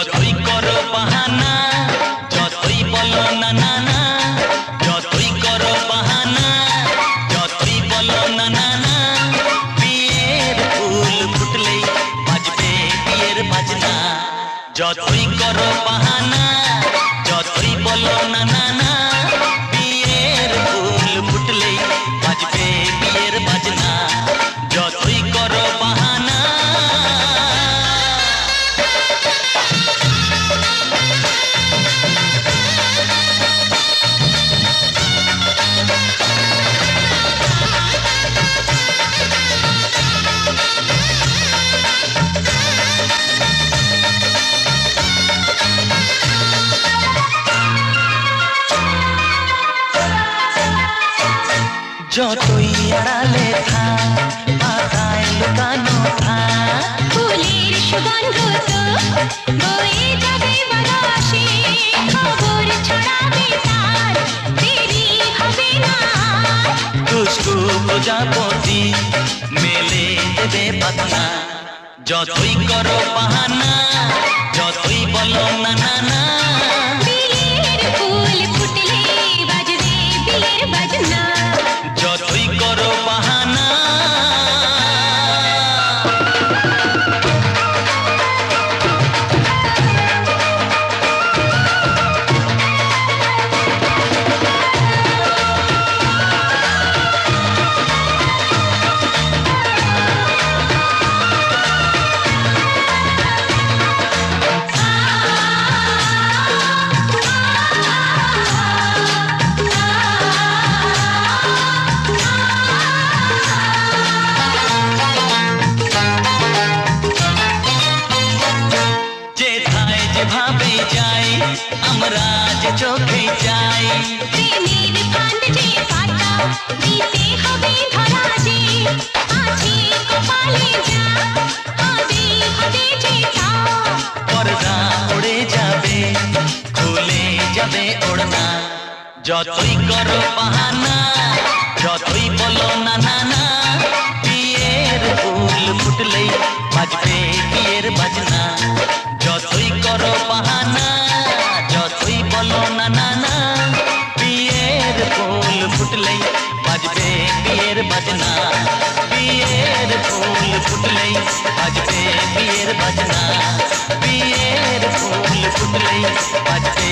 যতই করো বাহানা, যতই বলো না না না, যতই করো বাহানা, যতই বলো না না না, বিয়ের ফুল ফুটলেই বাজবে বিয়ের বাজনা। যতই করো বাহানা, যতই বলো না না না, বিয়ের ফুল ফুটলেই বাজবে বিয়ের বাজনা। যতই করো বাহানা। যতই আড়ালে থাক, পাতায় লুকানো থাক, ফুলের সুগন্ধ তো বয়ে যাবে বাতাসে, খবর ছড়াবে তার, দেরি হবে না। দুষ্টু প্রজাপতি মেলে দেবে পাতনা। যতই করো বাহানা, যতই বলো না না না, বিয়ের ফুল ফুটলে বাজবে বিয়ের বাজনা। যতই করো বাহানা। যেভাবে যাই আমরা যে চোখে যাই, প্রেমের ফান্ড যে পাতা দিতে হবে ধরা যে, আছে কপালে যা হবে হবে যে তা। পর্দা উড়ে যাবে, খুলে যাবে ওড়না। যতই করো বাহানা, যতই বলো না না না, বিয়ের ফুল ফুটলেই বাজবে বিয়ের বাজনা। যতই করো বাহানা, যতই বলো না না না, বিয়ের ফুল ফুটলেই বাজবে বিয়ের বাজনা। বিয়ের ফুল ফুটলেই বাজবে বিয়ের বাজনা। বিয়ের ফুল ফুটলেই বাজবে